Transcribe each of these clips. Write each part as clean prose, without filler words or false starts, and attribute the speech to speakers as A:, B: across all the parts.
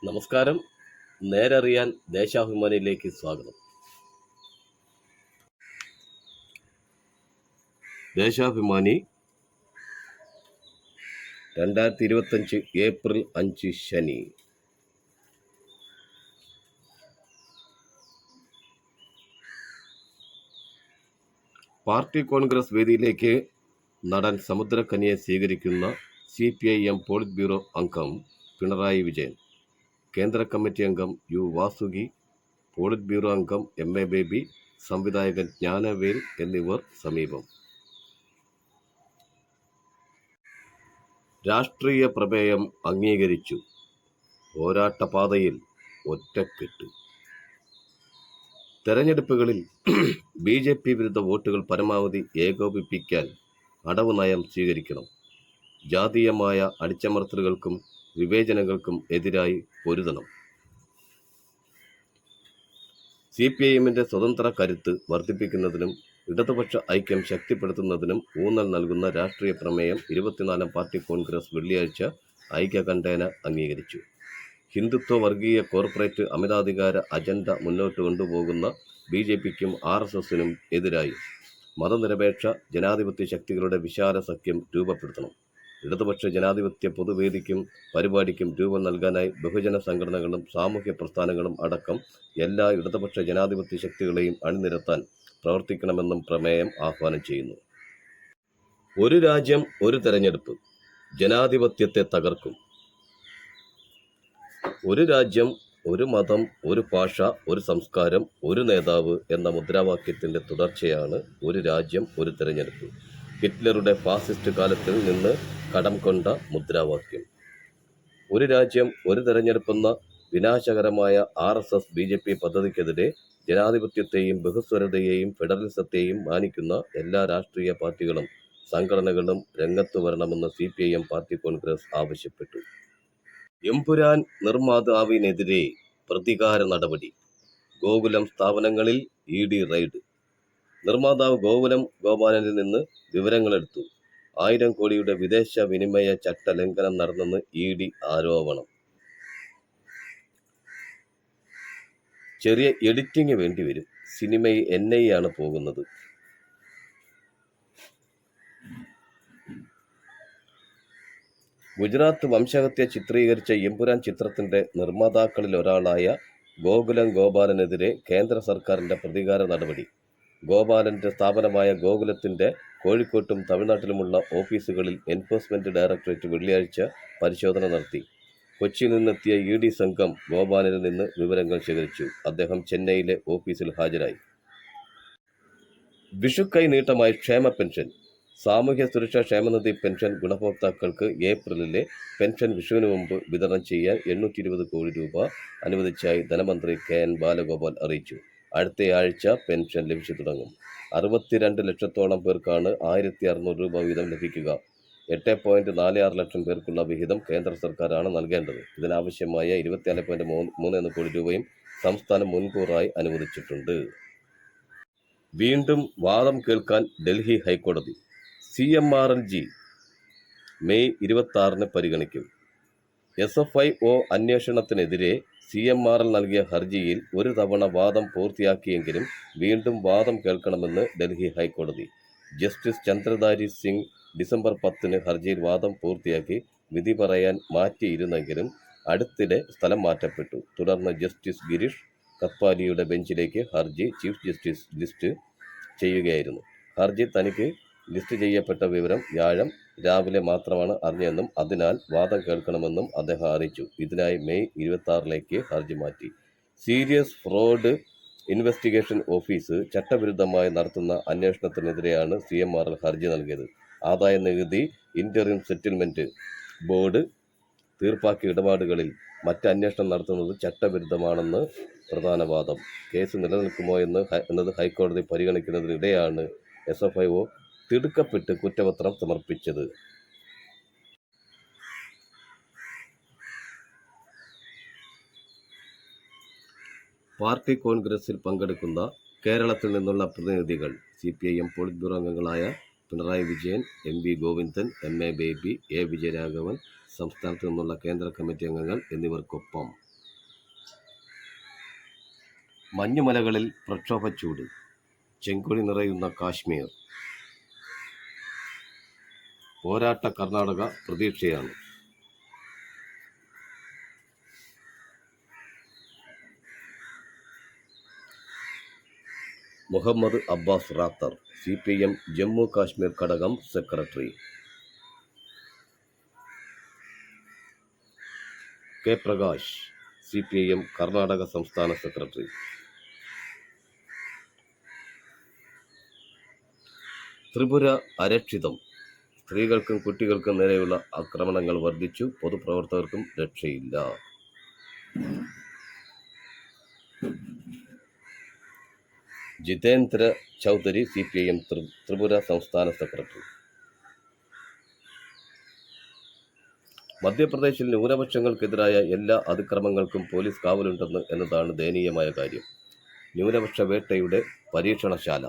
A: നമസ്കാരം. നേരറിയാൻ ദേശാഭിമാനിയിലേക്ക് സ്വാഗതം. ദേശാഭിമാനി 2025 ഏപ്രിൽ 5 ശനി. പാർട്ടി കോൺഗ്രസ് വേദിയിലേക്ക് നടൻ സമുദ്രക്കനിയെ സ്വീകരിക്കുന്ന CPIM പോളിറ്റ് ബ്യൂറോ അംഗം പിണറായി വിജയൻ, കേന്ദ്ര കമ്മിറ്റി അംഗം U വാസുകി, പോളിറ്റ് ബ്യൂറോ അംഗം MA ബേബി, സംവിധായകൻ ജ്ഞാനവേൽ എന്നിവർ സമീപം. രാഷ്ട്രീയ പ്രമേയം അംഗീകരിച്ചു. പോരാട്ടപാതയിൽ ഒറ്റക്കെട്ട്. തെരഞ്ഞെടുപ്പുകളിൽ BJP വിരുദ്ധ വോട്ടുകൾ പരമാവധി ഏകോപിപ്പിക്കാൻ അടവ് നയം സ്വീകരിക്കണം. ജാതീയമായ അടിച്ചമർത്തലുകൾക്കും വിവേചനങ്ങൾക്കും എതിരായി പൊരുതണം. CPIMന്റെ സ്വതന്ത്ര കരുത്ത് വർദ്ധിപ്പിക്കുന്നതിനും ഇടതുപക്ഷ ഐക്യം ശക്തിപ്പെടുത്തുന്നതിനും ഊന്നൽ നൽകുന്ന രാഷ്ട്രീയ പ്രമേയം 24-ാം പാർട്ടി കോൺഗ്രസ് വെള്ളിയാഴ്ച ഐക്യകണ്ഠേന അംഗീകരിച്ചു. ഹിന്ദുത്വ, വർഗീയ, കോർപ്പറേറ്റ് അമിതാധികാര അജണ്ട മുന്നോട്ട് കൊണ്ടുപോകുന്ന BJPക്കും RSSനും എതിരായി മതനിരപേക്ഷ ജനാധിപത്യ ശക്തികളുടെ വിശാല സഖ്യം രൂപപ്പെടുത്തണം. ഇടതുപക്ഷ ജനാധിപത്യ പൊതുവേദിക്കും പരിപാടിക്കും രൂപം നൽകാനായി ബഹുജന സംഘടനകളും സാമൂഹ്യ പ്രസ്ഥാനങ്ങളും അടക്കം എല്ലാ ഇടതുപക്ഷ ജനാധിപത്യ ശക്തികളെയും അണിനിരത്താൻ പ്രവർത്തിക്കണമെന്നും പ്രമേയം ആഹ്വാനം ചെയ്യുന്നു. ഒരു രാജ്യം ഒരു തെരഞ്ഞെടുപ്പ് ജനാധിപത്യത്തെ തകർക്കും. ഒരു രാജ്യം, ഒരു മതം, ഒരു ഭാഷ, ഒരു സംസ്കാരം, ഒരു നേതാവ് എന്ന മുദ്രാവാക്യത്തിന്റെ തുടർച്ചയാണ് ഒരു രാജ്യം ഒരു തെരഞ്ഞെടുപ്പ്. ഹിറ്റ്ലറുടെ ഫാസിസ്റ്റ് കാലത്തിൽ നിന്ന് കടം കൊണ്ട മുദ്രാവാക്യം. ഒരു രാജ്യം ഒരു തെരഞ്ഞെടുപ്പെന്ന വിനാശകരമായ RSS BJP പദ്ധതിക്കെതിരെ ജനാധിപത്യത്തെയും ബഹുസ്വരതയെയും ഫെഡറലിസത്തെയും മാനിക്കുന്ന എല്ലാ രാഷ്ട്രീയ പാർട്ടികളും സംഘടനകളും രംഗത്തു വരണമെന്ന് CPIM പാർട്ടി കോൺഗ്രസ് ആവശ്യപ്പെട്ടു. എമ്പുരാൻ നിർമ്മാതാവിനെതിരെ പ്രതികാര നടപടി. ഗോകുലം സ്ഥാപനങ്ങളിൽ ED റെയ്ഡ്. നിർമ്മാതാവ് ഗോകുലം ഗോപാലനിൽ നിന്ന് വിവരങ്ങളെടുത്തു. 1000 കോടിയുടെ വിദേശ വിനിമയ ചട്ട ലംഘനം നടന്നെന്ന് ED ആരോപണം. ചെറിയ എഡിറ്റിംഗ് വേണ്ടിവരും. സിനിമയിൽ NI ആണ് പോകുന്നത്. ഗുജറാത്ത് വംശഹത്യ ചിത്രീകരിച്ച എമ്പുരാൻ ചിത്രത്തിന്റെ നിർമ്മാതാക്കളിൽ ഒരാളായ ഗോകുലം ഗോപാലനെതിരെ കേന്ദ്ര സർക്കാരിന്റെ പ്രതികാര നടപടി. ഗോപാലന്റെ സ്ഥാപനമായ ഗോകുലത്തിന്റെ കോഴിക്കോട്ടും തമിഴ്നാട്ടിലുമുള്ള ഓഫീസുകളിൽ എൻഫോഴ്സ്മെന്റ് ഡയറക്ടറേറ്റ് വെള്ളിയാഴ്ച പരിശോധന നടത്തി. കൊച്ചിയിൽ നിന്നെത്തിയ ED സംഘം ഗോപാലനിൽ നിന്ന് വിവരങ്ങൾ ശേഖരിച്ചു. അദ്ദേഹം ചെന്നൈയിലെ ഓഫീസിൽ ഹാജരായി. വിഷുക്കൈ നീട്ടമായി ക്ഷേമ പെൻഷൻ. സാമൂഹ്യ സുരക്ഷാ ക്ഷേമനിധി പെൻഷൻ ഗുണഭോക്താക്കൾക്ക് ഏപ്രിലിലെ പെൻഷൻ വിഷുവിന് മുമ്പ് വിതരണം ചെയ്യാൻ 820 കോടി രൂപ അനുവദിച്ചായി ധനമന്ത്രി KN ബാലഗോപാൽ അറിയിച്ചു. അടുത്തയാഴ്ച പെൻഷൻ ലഭിച്ചു തുടങ്ങും. 62 ലക്ഷത്തോളം പേർക്കാണ് 1600 രൂപ വീതം ലഭിക്കുക. 8.46 ലക്ഷം പേർക്കുള്ള വിഹിതം കേന്ദ്ര സർക്കാരാണ് നൽകേണ്ടത്. ഇതിനാവശ്യമായ 24.31 കോടി രൂപയും സംസ്ഥാനം മുൻകൂറായി അനുവദിച്ചിട്ടുണ്ട്. വീണ്ടും വാദം കേൾക്കാൻ ഡൽഹി ഹൈക്കോടതി. CMRLG മെയ് 26 പരിഗണിക്കും. SFIO അന്വേഷണത്തിനെതിരെ CMRL നൽകിയ ഹർജിയിൽ ഒരു തവണ വാദം പൂർത്തിയാക്കിയെങ്കിലും വീണ്ടും വാദം കേൾക്കണമെന്ന് ഡൽഹി ഹൈക്കോടതി. ജസ്റ്റിസ് ചന്ദ്രധാരി സിംഗ് ഡിസംബർ 10 ഹർജിയിൽ വാദം പൂർത്തിയാക്കി വിധി പറയാൻ മാറ്റിയിരുന്നെങ്കിലും അടുത്തിടെ സ്ഥലം മാറ്റപ്പെട്ടു. തുടർന്ന് ജസ്റ്റിസ് ഗിരീഷ് കത്വാലിയുടെ ബെഞ്ചിലേക്ക് ഹർജി ചീഫ് ജസ്റ്റിസ് ലിസ്റ്റ് ചെയ്യുകയായിരുന്നു. ഹർജി തനിക്ക് ലിസ്റ്റ് ചെയ്യപ്പെട്ട വിവരം വ്യാഴം രാവിലെ മാത്രമാണ് അറിഞ്ഞതെന്നും അതിനാൽ വാദം കേൾക്കണമെന്നും അദ്ദേഹം അറിയിച്ചു. ഇതിനായി മെയ് 26 ഹർജി മാറ്റി. സീരിയസ് ഫ്രോഡ് ഇൻവെസ്റ്റിഗേഷൻ ഓഫീസ് ചട്ടവിരുദ്ധമായി നടത്തുന്ന അന്വേഷണത്തിനെതിരെയാണ് CMRL ഹർജി നൽകിയത്. ആദായ നികുതി ഇന്ററിം സെറ്റിൽമെന്റ് ബോർഡ് തീർപ്പാക്കിയ ഇടപാടുകളിൽ മറ്റ് അന്വേഷണം നടത്തുന്നത് ചട്ടവിരുദ്ധമാണെന്ന് പ്രധാന വാദം. കേസ് നിലനിൽക്കുമോ എന്നത് ഹൈക്കോടതി പരിഗണിക്കുന്നതിനിടെയാണ് SFIO തിടുക്കപ്പെട്ട് കുറ്റപത്രം സമർപ്പിച്ചത്. പാർട്ടി കോൺഗ്രസിൽ പങ്കെടുക്കുന്ന കേരളത്തിൽ നിന്നുള്ള പ്രതിനിധികൾ CPIM പോളിറ്റ് ബ്യൂറോ അംഗങ്ങളായ Pinarayi Vijayan, MV Govindan, MA baby, A Vijayaraghavan, സംസ്ഥാനത്തു നിന്നുള്ള കേന്ദ്ര കമ്മിറ്റി അംഗങ്ങൾ എന്നിവർക്കൊപ്പം മഞ്ഞുമലകളിൽ പ്രക്ഷോഭച്ചൂട്, ചെങ്കൊടി നിറയുന്ന കാശ്മീർ, പോരാട്ട കർണാടക പ്രതീക്ഷയാണ്. മുഹമ്മദ് അബ്ബാസ് റാത്തർ, CPM ജമ്മു കാശ്മീർ ഘടകം secretary. K Prakash, CPIM Karnataka സംസ്ഥാന സെക്രട്ടറി. ത്രിപുര അരക്ഷിതം, സ്ത്രീകൾക്കും കുട്ടികൾക്കും നേരെയുള്ള ആക്രമണങ്ങൾ വർദ്ധിച്ചു, പൊതുപ്രവർത്തകർക്കും രക്ഷയില്ല. ജിതേന്ദ്ര ചൗധരി, CPIM ത്രിപുര സംസ്ഥാന സെക്രട്ടറി. മധ്യപ്രദേശിൽ ന്യൂനപക്ഷങ്ങൾക്കെതിരായ എല്ലാ അതിക്രമങ്ങൾക്കും പോലീസ് കാവലുണ്ടെന്ന് എന്നതാണ് ദയനീയമായ കാര്യം. ന്യൂനപക്ഷ വേട്ടയുടെ പരീക്ഷണശാല.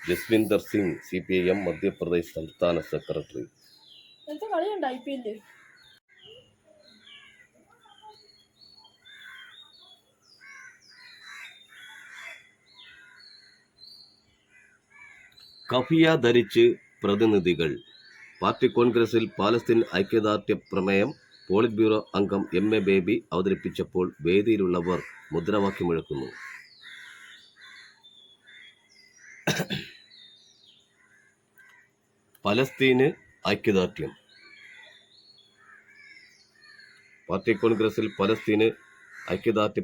A: ജസ്വിന്ദർ സിംഗ്, CPIM മധ്യപ്രദേശ് സംസ്ഥാന സെക്രട്ടറി. കഫിയ ധരിച്ച് പ്രതിനിധികൾ. പാർട്ടി കോൺഗ്രസിൽ പാലസ്തീൻ ഐക്യദാർഢ്യ പ്രമേയം പോളിറ്റ് ബ്യൂറോ അംഗം MA ബേബി അവതരിപ്പിച്ചപ്പോൾ വേദിയിലുള്ളവർ മുദ്രാവാക്യം മുഴക്കുന്നു. പലസ്തീന് ഐക്യദാർഢ്യം. പാർട്ടി കോൺഗ്രസിൽ പലസ്തീന് ഐക്യദാർഢ്യ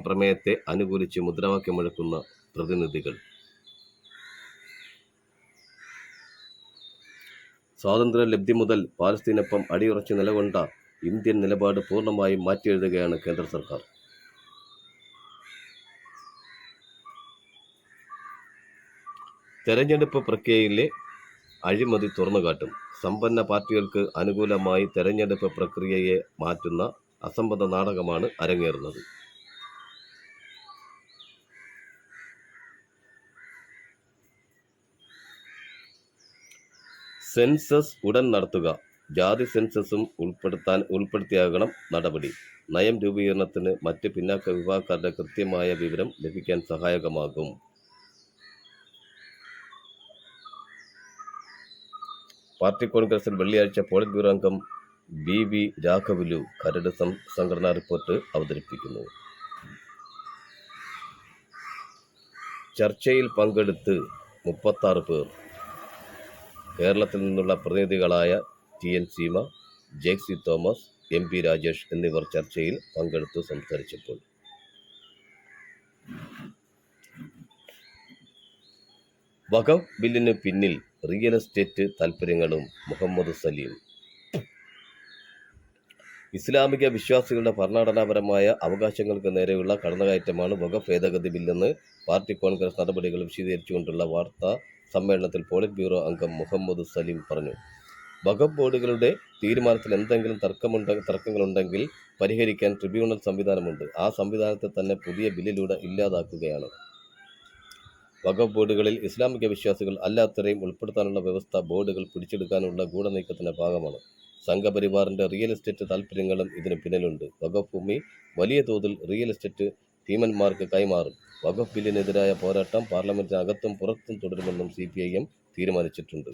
A: പ്രമേയത്തെ അനുകൂലിച്ച് മുദ്രാവാക്യം മുഴക്കുന്ന പ്രതിനിധികൾ. സ്വാതന്ത്ര്യ ലബ്ധി മുതൽ പാലസ്തീനൊപ്പം അടിയുറച്ച് നിലകൊണ്ട ഇന്ത്യൻ നിലപാട് പൂർണ്ണമായും മാറ്റിയെഴുതുകയാണ് കേന്ദ്ര സർക്കാർ. തെരഞ്ഞെടുപ്പ് പ്രക്രിയയിലെ അഴിമതി തുറന്നുകാട്ടും. സമ്പന്ന പാർട്ടികൾക്ക് അനുകൂലമായി തെരഞ്ഞെടുപ്പ് പ്രക്രിയയെ മാറ്റുന്ന അസംബന്ധ നാടകമാണ് അരങ്ങേറുന്നത്. സെൻസസ് ഉടൻ നടത്തുക. ജാതി സെൻസസും ഉൾപ്പെടുത്തിയാകണം നടപടി. നയം രൂപീകരണത്തിന് മറ്റ് പിന്നാക്ക വിഭാഗക്കാരുടെ കൃത്യമായ വിവരം ലഭിക്കാൻ സഹായകമാകും. പാർട്ടി കോൺഗ്രസിൽ വെള്ളിയാഴ്ച പോളിറ്റ് ബ്യൂറോ അംഗം BV രാഘവലു കരട് സംഘടനാ റിപ്പോർട്ട് അവതരിപ്പിക്കുന്നു. ചർച്ചയിൽ പങ്കെടുത്ത് 36 പേർ. കേരളത്തിൽ നിന്നുള്ള പ്രതിനിധികളായ TN Seema, Jexy Thomas, MP Rajesh എന്നിവർ ചർച്ചയിൽ പങ്കെടുത്തു സംസാരിച്ചപ്പോൾ വഖഫ് ബില്ലിന് പിന്നിൽ റിയൽ എസ്റ്റേറ്റ് താൽപ്പര്യങ്ങളും. മുഹമ്മദ് സലീം. ഇസ്ലാമിക വിശ്വാസികളുടെ ഭരണഘടനാപരമായ അവകാശങ്ങൾക്ക് നേരെയുള്ള കടന്നുകയറ്റമാണ് വഖഫ് ഭേദഗതി ബില്ലെന്ന് പാർട്ടി കോൺഗ്രസ് നടപടികൾ വിശദീകരിച്ചുകൊണ്ടുള്ള വാർത്താ സമ്മേളനത്തിൽ പോളിറ്റ് ബ്യൂറോ അംഗം മുഹമ്മദ് സലീം പറഞ്ഞു. വഖഫ് ബോർഡുകളുടെ തീരുമാനത്തിൽ എന്തെങ്കിലും തർക്കങ്ങളുണ്ടെങ്കിൽ പരിഹരിക്കാൻ ട്രിബ്യൂണൽ സംവിധാനമുണ്ട്. ആ സംവിധാനത്തെ തന്നെ പുതിയ ബില്ലിലൂടെ ഇല്ലാതാക്കുകയാണ്. വഖഫ് ബോർഡുകളിൽ ഇസ്ലാമിക വിശ്വാസികൾ അല്ലാത്തവരെയും ഉൾപ്പെടുത്താനുള്ള വ്യവസ്ഥ ബോർഡുകൾ പിടിച്ചെടുക്കാനുള്ള ഗൂഢനീക്കത്തിന്റെ ഭാഗമാണ്. സംഘപരിവാറിന്റെ റിയൽ എസ്റ്റേറ്റ് താൽപ്പര്യങ്ങളും ഇതിന് പിന്നിലുണ്ട്. വഖഫ് ഭൂമി വലിയ തോതിൽ റിയൽ എസ്റ്റേറ്റ് ഭീമന്മാർക്ക് കൈമാറും. വഖഫ് ബില്ലിനെതിരായ പോരാട്ടം പാർലമെന്റിനകത്തും പുറത്തും തുടരുമെന്നും CPIM തീരുമാനിച്ചിട്ടുണ്ട്.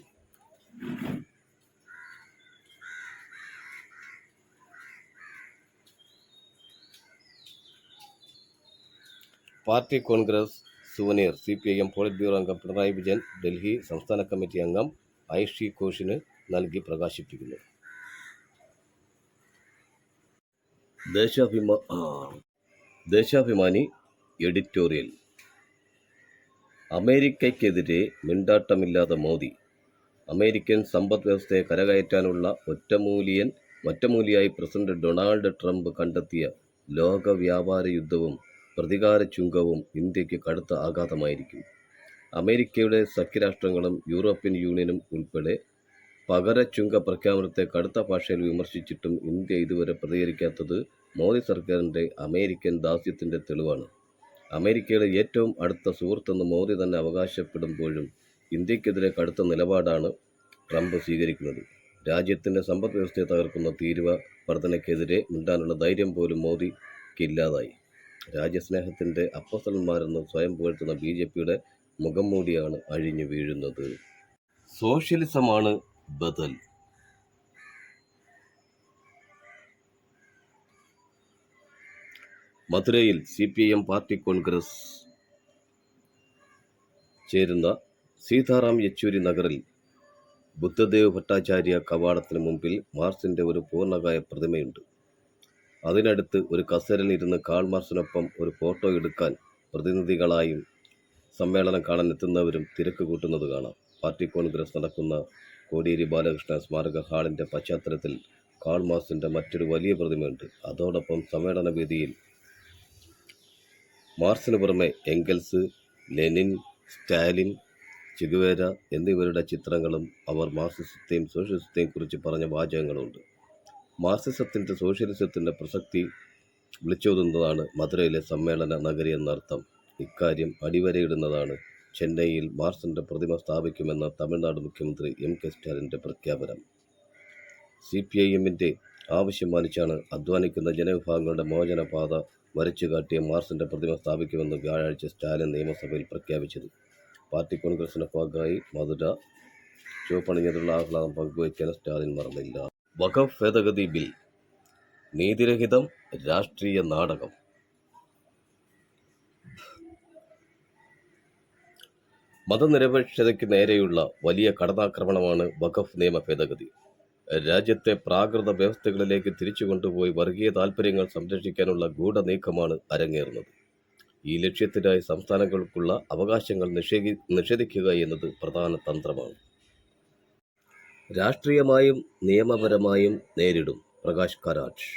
A: Party Congress souvenir. CPIM polit bureau അംഗം പിണറായി വിജയൻ ഡൽഹി സംസ്ഥാന കമ്മിറ്റി അംഗം ഐഷി ഘോഷിന് നൽകി പ്രകാശിപ്പിക്കുന്നു. ദേശാഭിമാനി എഡിറ്റോറിയൽ. അമേരിക്കയ്ക്കെതിരെ മിണ്ടാട്ടമില്ലാതെ മോദി. അമേരിക്കൻ സമ്പദ് വ്യവസ്ഥയെ കരകയറ്റാനുള്ള ഒറ്റമൂലിയായി പ്രസിഡന്റ് ഡൊണാൾഡ് ട്രംപ് കണ്ടെത്തിയ ലോക വ്യാപാര യുദ്ധവും പ്രതികാര ചുങ്കവും ഇന്ത്യക്ക് കടുത്ത ആഘാതമായിരിക്കും. അമേരിക്കയുടെ സഖ്യരാഷ്ട്രങ്ങളും യൂറോപ്യൻ യൂണിയനും ഉൾപ്പെടെ പകര ചുങ്ക പ്രഖ്യാപനത്തെ കടുത്ത ഭാഷയിൽ വിമർശിച്ചിട്ടും ഇന്ത്യ ഇതുവരെ പ്രതികരിക്കാത്തത് മോദി സർക്കാരിൻ്റെ അമേരിക്കൻ ദാസ്യത്തിൻ്റെ തെളിവാണ്. അമേരിക്കയുടെ ഏറ്റവും അടുത്ത സുഹൃത്തെന്ന് മോദി തന്നെ അവകാശപ്പെടുമ്പോഴും ഇന്ത്യക്കെതിരെ കടുത്ത നിലപാടാണ് ട്രംപ് സ്വീകരിക്കുന്നത്. രാജ്യത്തിൻ്റെ സമ്പദ് വ്യവസ്ഥയെ തകർക്കുന്ന തീരുവ വർധനയ്ക്കെതിരെ മിണ്ടാനുള്ള ധൈര്യം പോലും മോദിക്കില്ലാതായി. രാജ്യസ്നേഹത്തിൻ്റെ അപ്പസ്തലന്മാരെന്ന് സ്വയം പുകഴ്ത്തുന്ന BJPയുടെ മുഖംമൂടിയാണ് അഴിഞ്ഞു വീഴുന്നത്. സോഷ്യലിസമാണ് ബദൽ. മധുരയിൽ CPIM പാർട്ടി കോൺഗ്രസ് ചേരുന്ന സീതാറാം യെച്ചൂരി നഗറിൽ ബുദ്ധദേവ് ഭട്ടാചാര്യ കവാടത്തിന് മുമ്പിൽ മാർക്സിൻ്റെ ഒരു പൂർണ്ണകായ പ്രതിമയുണ്ട്. അതിനടുത്ത് ഒരു കസേരയിൽ ഇരുന്ന് കാൾ മാർക്സിനൊപ്പം ഒരു ഫോട്ടോ എടുക്കാൻ പ്രതിനിധികളായും സമ്മേളനം കാണാൻ എത്തുന്നവരും തിരക്ക് കൂട്ടുന്നത് കാണാം. പാർട്ടി കോൺഗ്രസ് നടക്കുന്ന കോടിയേരി ബാലകൃഷ്ണ സ്മാരക ഹാളിൻ്റെ പശ്ചാത്തലത്തിൽ കാൾ മാർക്സിൻ്റെ മറ്റൊരു വലിയ പ്രതിമയുണ്ട്. അതോടൊപ്പം സമ്മേളന വേദിയിൽ മാർക്സിന് പുറമെ എംഗൽസ്, ലെനിൻ, സ്റ്റാലിൻ, ചെഗുവേര എന്നിവരുടെ ചിത്രങ്ങളും അവർ മാർക്സിസത്തെയും സോഷ്യലിസത്തെയും കുറിച്ച് പറഞ്ഞ വാചകങ്ങളുണ്ട്. മാർക്സിസത്തിൻ്റെ സോഷ്യലിസത്തിൻ്റെ പ്രസക്തി വിളിച്ചോതുന്നതാണ് മധുരയിലെ സമ്മേളന നഗരി എന്നർത്ഥം. ഇക്കാര്യം അടിവരയിടുന്നതാണ് ചെന്നൈയിൽ മാർക്സിൻ്റെ പ്രതിമ സ്ഥാപിക്കുമെന്ന തമിഴ്നാട് മുഖ്യമന്ത്രി MK സ്റ്റാലിൻ്റെ പ്രഖ്യാപനം. CPIMൻ്റെ ആവശ്യം മാനിച്ചാണ് അധ്വാനിക്കുന്ന ജനവിഭാഗങ്ങളുടെ മോചനപാത വരച്ചുകാട്ടിയ മാർക്സിൻ്റെ പ്രതിമ സ്ഥാപിക്കുമെന്ന് വ്യാഴാഴ്ച സ്റ്റാലിൻ നിയമസഭയിൽ പ്രഖ്യാപിച്ചത്. പാർട്ടി കോൺഗ്രസിൻ്റെ ഭാഗമായി മധുര ചുവപ്പണിഞ്ഞതിലുള്ള ആഹ്ലാദം പങ്കുവയ്ക്കാൻ സ്റ്റാലിൻ മറന്നില്ല. വഖഫ് ഭേദഗതി ബിൽ നീതിരഹിതം, രാഷ്ട്രീയ നാടകം. മതനിരപേക്ഷതയ്ക്ക് നേരെയുള്ള വലിയ കടന്നാക്രമണമാണ് വഖഫ് നിയമ ഭേദഗതി. രാജ്യത്തെ പ്രാകൃത വ്യവസ്ഥകളിലേക്ക് തിരിച്ചു കൊണ്ടുപോയി വർഗീയ താൽപ്പര്യങ്ങൾ സംരക്ഷിക്കാനുള്ള ഗൂഢനീക്കമാണ് അരങ്ങേറുന്നത്. ഈ ലക്ഷ്യത്തിനായി സംസ്ഥാനങ്ങൾക്കുള്ള അവകാശങ്ങൾ നിഷേധിക്കുക എന്നത് പ്രധാന തന്ത്രമാണ്. രാഷ്ട്രീയമായും നിയമപരമായും നേരിടും പ്രകാശ് കാരാട്ട്.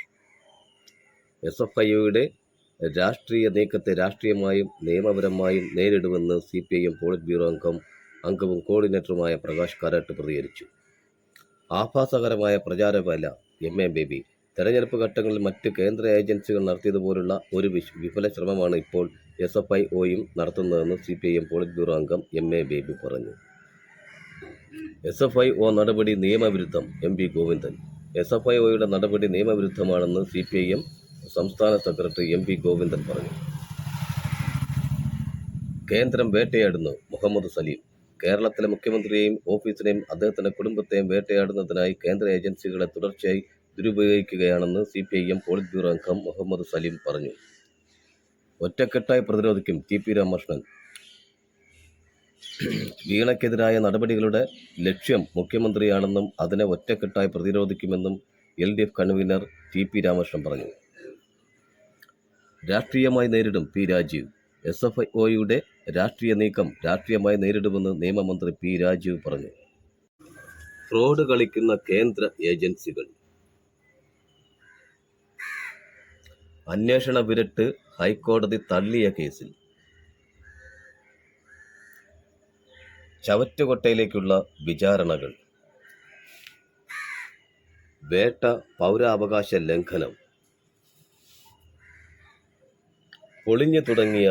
A: SFIയുടെ രാഷ്ട്രീയ നീക്കത്തെ രാഷ്ട്രീയമായും നിയമപരമായും നേരിടുമെന്ന് CPIM പോളിറ്റ് ബ്യൂറോ അംഗവും കോർഡിനേറ്ററുമായ പ്രകാശ് കാരാട്ട് പ്രതികരിച്ചു. ആഭാസകരമായ പ്രചാരവേല MA ബേബി. തെരഞ്ഞെടുപ്പ് ഘട്ടങ്ങളിൽ മറ്റ് കേന്ദ്ര ഏജൻസികൾ നടത്തിയതുപോലുള്ള ഒരു വിഫല ശ്രമമാണ് ഇപ്പോൾ SFIOയും നടത്തുന്നതെന്ന് CPIM പോളിറ്റ് ബ്യൂറോ അംഗം MA ബേബി പറഞ്ഞു. SFIO നടപടി നിയമവിരുദ്ധം MP ഗോവിന്ദൻ. SFIOയുടെ നടപടി നിയമവിരുദ്ധമാണെന്ന് CPIM സംസ്ഥാന സെക്രട്ടറി MP ഗോവിന്ദൻ പറഞ്ഞു. കേന്ദ്രം വേട്ടയാടുന്നു മുഹമ്മദ് സലീം. കേരളത്തിലെ മുഖ്യമന്ത്രിയെയും ഓഫീസിനെയും അദ്ദേഹത്തിൻ്റെ കുടുംബത്തെയും വേട്ടയാടുന്നതിനായി കേന്ദ്ര ഏജൻസികളെ തുടർച്ചയായി ദുരുപയോഗിക്കുകയാണെന്ന് CPIM പോളിറ്റ് ബ്യൂറോ അംഗം മുഹമ്മദ് സലീം പറഞ്ഞു. ഒറ്റക്കെട്ടായി പ്രതിരോധിക്കും TP രാമകൃഷ്ണൻ. വീണയ്ക്കെതിരായ നടപടികളുടെ ലക്ഷ്യം മുഖ്യമന്ത്രിയാണെന്നും അതിനെ ഒറ്റക്കെട്ടായി പ്രതിരോധിക്കുമെന്നും LDF കൺവീനർ TP രാമകൃഷ്ണൻ പറഞ്ഞു. രാഷ്ട്രീയമായി നേരിടും P രാജീവ്. SFIOയുടെ രാഷ്ട്രീയ നീക്കം രാഷ്ട്രീയമായി നേരിടുമെന്ന് നിയമമന്ത്രി P രാജീവ് പറഞ്ഞു. ഫ്രോഡ് കളിക്കുന്ന കേന്ദ്ര ഏജൻസികൾ. അന്വേഷണ വിരട്ട് ഹൈക്കോടതി തള്ളിയ കേസിൽ ചവറ്റുകൊട്ടയിലേക്കുള്ള വിചാരണകൾ. വേട്ട പൗരാവകാശ ലംഘനം. പൊളിഞ്ഞു തുടങ്ങിയ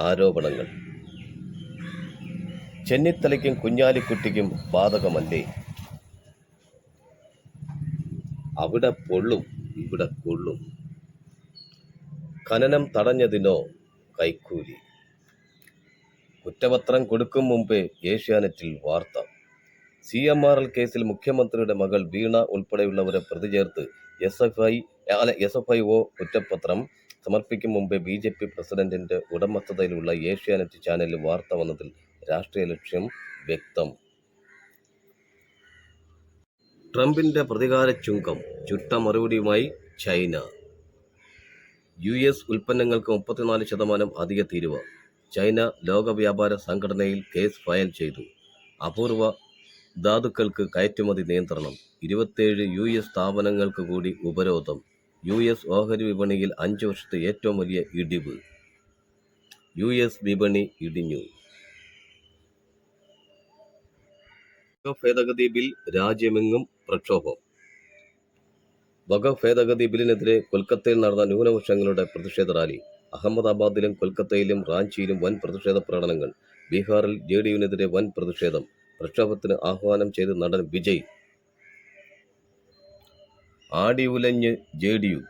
A: ആരോപണങ്ങൾ. ചെന്നിത്തലയ്ക്കും കുഞ്ഞാലിക്കുട്ടിക്കും ബാധകമല്ലേ? അവിടെ പൊള്ളും ഇവിടെ കൊള്ളും. ഖനനം തടഞ്ഞതിനോ കൈക്കൂലി. കുറ്റപത്രം കൊടുക്കും മുമ്പേ ഏഷ്യാനെറ്റിൽ വാർത്ത. CMRL കേസിൽ മുഖ്യമന്ത്രിയുടെ മകൾ വീണ ഉൾപ്പെടെയുള്ളവരെ പ്രതി ചേർത്ത് SFIO കുറ്റപത്രം സമർപ്പിക്കും മുമ്പേ BJP പ്രസിഡന്റിന്റെ ഉടമസ്ഥതയിലുള്ള ഏഷ്യാനെറ്റ് ചാനലിൽ വാർത്ത വന്നതിൽ രാഷ്ട്രീയ ലക്ഷ്യം വ്യക്തം. ട്രംപിന്റെ പ്രതികാര ചുങ്കം. ചുട്ട മറുപടിയുമായി ചൈന. US ഉൽപ്പന്നങ്ങൾക്ക് 34% അധിക തീരുവ. ചൈന ലോക വ്യാപാര സംഘടനയിൽ കേസ് ഫയൽ ചെയ്തു. അപൂർവ ധാതുക്കൾക്ക് കയറ്റുമതി നിയന്ത്രണം. 27 US സ്ഥാപനങ്ങൾക്ക് കൂടി ഉപരോധം. US ഓഹരി വിപണിയിൽ 5 വർഷത്തെ ഏറ്റവും വലിയ ഇടിവ്. US വിപണി ഇടിഞ്ഞു. വഖഫ് ഭേദഗതി ബിൽ രാജ്യമെങ്ങും പ്രക്ഷോഭം. വഖഫ് ഭേദഗതി ബില്ലിനെതിരെ കൊൽക്കത്തയിൽ നടന്ന ന്യൂനപക്ഷങ്ങളുടെ പ്രതിഷേധ റാലി. അഹമ്മദാബാദിലും കൊൽക്കത്തയിലും റാഞ്ചിയിലും വൻ പ്രതിഷേധ പ്രകടനങ്ങൾ. ബീഹാറിൽ JDUവിനെതിരെ വൻ പ്രതിഷേധം. പ്രക്ഷോഭത്തിന് ആഹ്വാനം ചെയ്ത് നടൻ വിജയ്. ആടി ഉലഞ്ഞ് JDU.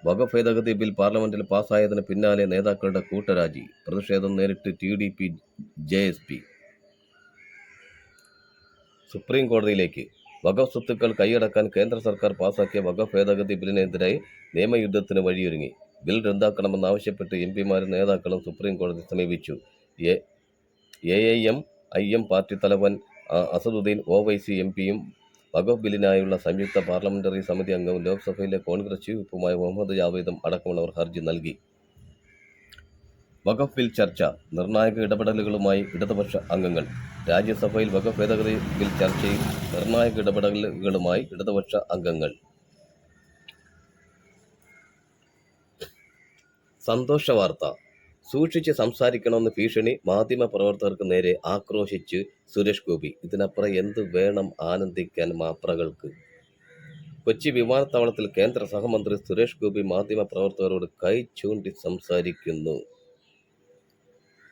A: വഖഫ് ഭേദഗതി ബിൽ പാർലമെന്റിൽ പാസ്സായതിന് പിന്നാലെ നേതാക്കളുടെ കൂട്ടരാജി. പ്രതിഷേധം നേരിട്ട് TDP JSP. സുപ്രീം കോടതിയിലേക്ക്. വഖഫ് സ്വത്തുക്കൾ കൈയടക്കാൻ കേന്ദ്ര സർക്കാർ പാസാക്കിയ വഖഫ് ഭേദഗതി ബില്ലിനെതിരായി നിയമയുദ്ധത്തിന് വഴിയൊരുങ്ങി. ബിൽ റദ്ദാക്കണമെന്നാവശ്യപ്പെട്ട് MPമാരും നേതാക്കളും സുപ്രീം കോടതിയെ സമീപിച്ചു. AIM പാർട്ടി തലവൻ അസദുദ്ദീൻ OWൈസി MPയും വഖഫ് ബില്ലിനായുള്ള സംയുക്ത പാർലമെന്ററി സമിതി അംഗവും ലോക്സഭയിലെ കോൺഗ്രസ് ചീഫ് വിപ്പുമായ മുഹമ്മദ് ജാവേദും അടക്കമുള്ളവർ ഹർജി നൽകി. വഖഫ് ബിൽ ചർച്ച. നിർണായക ഇടപെടലുകളുമായി ഇടതുപക്ഷ അംഗങ്ങൾ. രാജ്യസഭയിൽ വഖഫ് ഭേദഗതി ബിൽ ചർച്ചയിൽ നിർണായക ഇടപെടലുകളുമായി ഇടതുപക്ഷ അംഗങ്ങൾ. സന്തോഷ വാർത്ത. സൂക്ഷിച്ച് സംസാരിക്കണമെന്ന് ഭീഷണി. മാധ്യമ പ്രവർത്തകർക്ക് നേരെ ആക്രോശിച്ച് സുരേഷ് ഗോപി. ഇതിനപ്പുറം എന്ത് വേണം ആനന്ദിക്കാൻ മാപ്രകൾക്ക്? കൊച്ചി വിമാനത്താവളത്തിൽ കേന്ദ്ര സഹമന്ത്രി സുരേഷ് ഗോപി മാധ്യമ പ്രവർത്തകരോട് കൈ ചൂണ്ടി സംസാരിക്കുന്നു.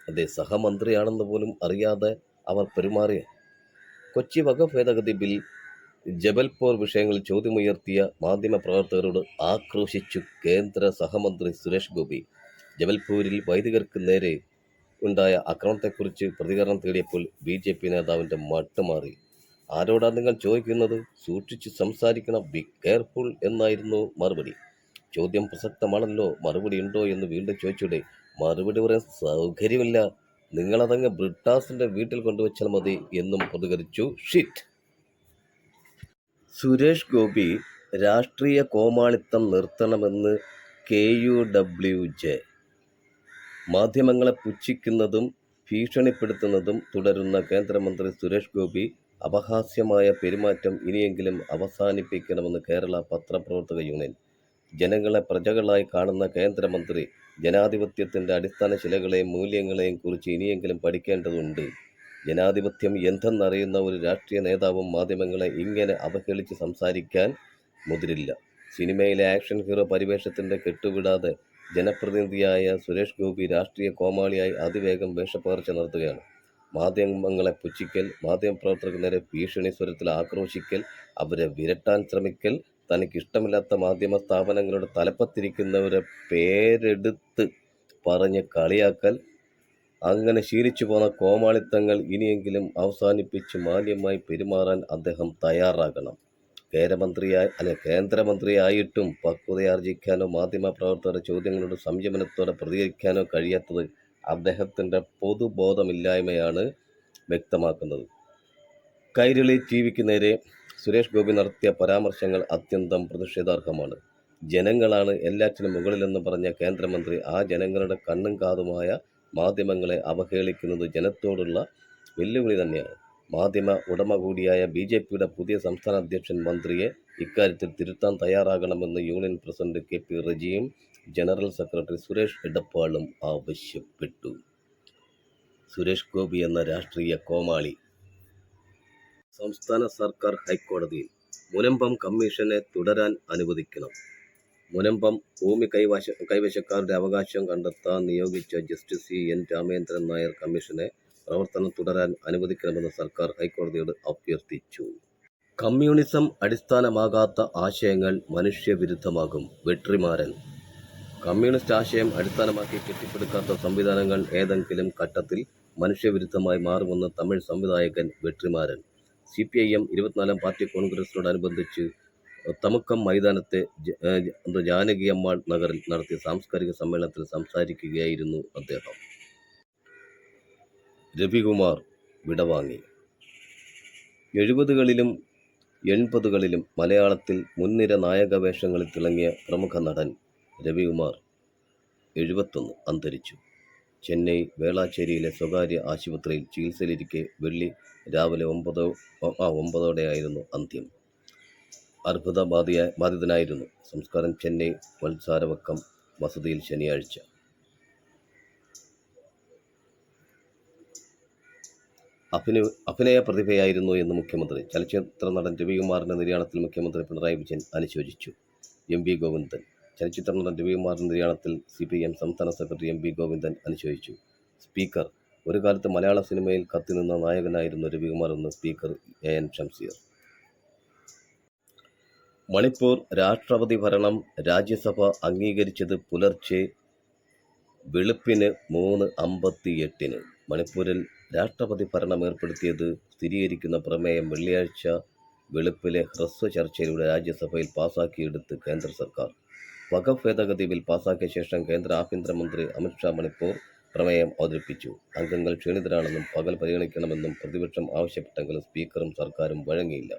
A: അതെ, സഹമന്ത്രിയാണെന്ന് പോലും അറിയാതെ അവർ പെരുമാറിയ. കൊച്ചി വഖഫ് ഭേദഗതി ബിൽ, ജബൽപൂർ വിഷയങ്ങളിൽ ചോദ്യമുയർത്തിയ മാധ്യമ പ്രവർത്തകരോട് ആക്രോശിച്ചു കേന്ദ്ര സഹമന്ത്രി സുരേഷ് ഗോപി. ജബൽപൂരിൽ വൈദികർക്ക് നേരെ ഉണ്ടായ ആക്രമണത്തെക്കുറിച്ച് പ്രതികരണം തേടിയപ്പോൾ BJP നേതാവിൻ്റെ മട്ടുമാറി. ആരോടാണ് നിങ്ങൾ ചോദിക്കുന്നത്? സൂക്ഷിച്ച് സംസാരിക്കണം, ബി കെയർഫുൾ എന്നായിരുന്നു മറുപടി. ചോദ്യം പ്രസക്തമാണല്ലോ, മറുപടി ഉണ്ടോ എന്ന് വീണ്ടും ചോദിച്ചൂടെ? മറുപടി പറയാൻ സൗകര്യമില്ല, നിങ്ങളതങ്ങ് ബ്രിട്ടാസിന്റെ വീട്ടിൽ കൊണ്ടുവച്ചാൽ മതി എന്നും പ്രതികരിച്ചു. ഷിറ്റ്. സുരേഷ് ഗോപി രാഷ്ട്രീയ കോമാളിത്തം നിർത്തണമെന്ന് KUWJ. മാധ്യമങ്ങളെ പുച്ഛിക്കുന്നതും ഭീഷണിപ്പെടുത്തുന്നതും തുടരുന്ന കേന്ദ്രമന്ത്രി സുരേഷ് ഗോപി അപഹാസ്യമായ പെരുമാറ്റം ഇനിയെങ്കിലും അവസാനിപ്പിക്കണമെന്ന് കേരള പത്രപ്രവർത്തക യൂണിയൻ. ജനങ്ങളെ പ്രജകളായി കാണുന്ന കേന്ദ്രമന്ത്രി ജനാധിപത്യത്തിൻ്റെ അടിസ്ഥാന ശിലകളെയും മൂല്യങ്ങളെയും കുറിച്ച് ഇനിയെങ്കിലും പഠിക്കേണ്ടതുണ്ട്. ജനാധിപത്യം എന്തെന്നറിയുന്ന ഒരു രാഷ്ട്രീയ നേതാവും മാധ്യമങ്ങളെ ഇങ്ങനെ അവഹേളിച്ച് സംസാരിക്കാൻ മുതിരില്ല. സിനിമയിലെ ആക്ഷൻ ഹീറോ പരിവേഷത്തിൻ്റെ കെട്ടുവിടാതെ ജനപ്രതിനിധിയായ സുരേഷ് ഗോപി രാഷ്ട്രീയ കോമാളിയായി അതിവേഗം വേഷപ്പകർച്ച നടത്തുകയാണ്. മാധ്യമങ്ങളെ പുച്ഛിക്കൽ, മാധ്യമപ്രവർത്തകർക്ക് നേരെ ഭീഷണി സ്വരത്തിൽ ആക്രോശിക്കൽ, അവരെ വിരട്ടാൻ ശ്രമിക്കൽ, തനിക്കിഷ്ടമില്ലാത്ത മാധ്യമ സ്ഥാപനങ്ങളുടെ തലപ്പത്തിരിക്കുന്നവരെ പേരെടുത്ത് പറഞ്ഞ് കളിയാക്കൽ, അങ്ങനെ ശീലിച്ചു പോന്ന കോമാളിത്തങ്ങൾ ഇനിയെങ്കിലും അവസാനിപ്പിച്ച് മാന്യമായി പെരുമാറാൻ അദ്ദേഹം തയ്യാറാകണം. കേന്ദ്രമന്ത്രിയായിട്ടും പക്വതയാർജിക്കാനോ മാധ്യമ പ്രവർത്തകരുടെ ചോദ്യങ്ങളോട് സംയമനത്തോടെ പ്രതികരിക്കാനോ കഴിയാത്തത് അദ്ദേഹത്തിൻ്റെ പൊതുബോധമില്ലായ്മയാണ് വ്യക്തമാക്കുന്നത്. കൈരളി TVക്ക് നേരെ സുരേഷ് ഗോപി നടത്തിയ പരാമർശങ്ങൾ അത്യന്തം പ്രതിഷേധാർഹമാണ്. ജനങ്ങളാണ് എല്ലാറ്റിനും മുകളിലെന്ന് പറഞ്ഞ കേന്ദ്രമന്ത്രി ആ ജനങ്ങളുടെ കണ്ണും കാതുമായ മാധ്യമങ്ങളെ അവഹേളിക്കുന്നത് ജനത്തോടുള്ള വെല്ലുവിളി തന്നെയാണ്. മാധ്യമ ഉടമ കൂടിയായ BJPയുടെ പുതിയ സംസ്ഥാന അധ്യക്ഷൻ മന്ത്രിയെ ഇക്കാര്യത്തിൽ തിരുത്താൻ തയ്യാറാകണമെന്ന് യൂണിയൻ പ്രസിഡന്റ് KP റജിയും ജനറൽ സെക്രട്ടറി സുരേഷ് എടപ്പാളും ആവശ്യപ്പെട്ടു. സുരേഷ് ഗോപി എന്ന രാഷ്ട്രീയ കോമാളി. സംസ്ഥാന സർക്കാർ ഹൈക്കോടതിയിൽ. മുനമ്പം കമ്മീഷനെ തുടരാൻ അനുവദിക്കണം. മുനമ്പം ഭൂമി കൈവശക്കാരുടെ അവകാശം കണ്ടെത്താൻ നിയോഗിച്ച ജസ്റ്റിസ് CN രാമേന്ദ്രൻ നായർ കമ്മീഷനെ പ്രവർത്തനം തുടരാൻ അനുവദിക്കണമെന്ന് സർക്കാർ ഹൈക്കോടതിയോട് അഭ്യർത്ഥിച്ചു. കമ്മ്യൂണിസം അടിസ്ഥാനമാകാത്ത ആശയങ്ങൾ മനുഷ്യവിരുദ്ധമാകും. വെട്രിമാരൻ. കമ്മ്യൂണിസ്റ്റ് ആശയം അടിസ്ഥാനമാക്കി കെട്ടിപ്പടുക്കാത്ത സംവിധാനങ്ങൾ ഏതെങ്കിലും ഘട്ടത്തിൽ മനുഷ്യവിരുദ്ധമായി മാറുമെന്ന് തമിഴ് സംവിധായകൻ വെട്രിമാരൻ. CPIM 24-ാം പാർട്ടി കോൺഗ്രസിനോടനുബന്ധിച്ച് തമുക്കം മൈതാനത്തെ ജാനകിയമ്മാൾ നഗറിൽ നടത്തിയ സാംസ്കാരിക സമ്മേളനത്തിൽ സംസാരിക്കുകയായിരുന്നു അദ്ദേഹം. രവികുമാർ വിടവാങ്ങി. 70കളിലും 80കളിലും മലയാളത്തിൽ മുൻനിര നായക വേഷങ്ങളിൽ തിളങ്ങിയ പ്രമുഖ നടൻ രവികുമാർ 71 അന്തരിച്ചു. ചെന്നൈ വേളാച്ചേരിയിലെ സ്വകാര്യ ആശുപത്രിയിൽ ചികിത്സയിലിരിക്കെ വെള്ളി രാവിലെ 9:09 അന്ത്യം. അർബുദബാധിതനായിരുന്നു. സംസ്കാരം ചെന്നൈ വത്സാരവക്കം വസതിയിൽ ശനിയാഴ്ച. അഭിനയ പ്രതിഭയായിരുന്നു എന്ന് മുഖ്യമന്ത്രി. ചലച്ചിത്ര നടൻ രവികുമാറിന്റെ നിര്യാണത്തിൽ മുഖ്യമന്ത്രി പിണറായി വിജയൻ അനുശോചിച്ചു. MV ഗോവിന്ദൻ. ചലച്ചിത്ര നടൻ രവികുമാറിന്റെ നിര്യാണത്തിൽ CPIM സംസ്ഥാന സെക്രട്ടറി MV ഗോവിന്ദൻ അനുശോചിച്ചു. സ്പീക്കർ ഒരു കാലത്ത് മലയാള സിനിമയിൽ കത്തിനിന്ന നായകനായിരുന്നു രവികുമാർ എന്ന് സ്പീക്കർ AN ഷംസീർ. മണിപ്പൂർ രാഷ്ട്രപതി ഭരണം രാജ്യസഭ അംഗീകരിച്ചത് പുലർച്ചെ വെളുപ്പിന് 3:58. മണിപ്പൂരിൽ രാഷ്ട്രപതി ഭരണം ഏർപ്പെടുത്തിയത് സ്ഥിരീകരിക്കുന്ന പ്രമേയം വെള്ളിയാഴ്ച വെളുപ്പിലെ ഹ്രസ്വ ചർച്ചയിലൂടെ രാജ്യസഭയിൽ പാസാക്കിയെടുത്ത് കേന്ദ്ര സർക്കാർ. വഖഫ് ഭേദഗതി ബിൽ പാസാക്കിയ ശേഷം കേന്ദ്ര ആഭ്യന്തരമന്ത്രി അമിത് ഷാ മണിപ്പൂർ പ്രമേയം അവതരിപ്പിച്ചു. അംഗങ്ങൾ ക്ഷീണിതരാണെന്നും പകൽ പരിഗണിക്കണമെന്നും പ്രതിപക്ഷം ആവശ്യപ്പെട്ടെങ്കിലും സ്പീക്കറും സർക്കാരും വഴങ്ങിയില്ല.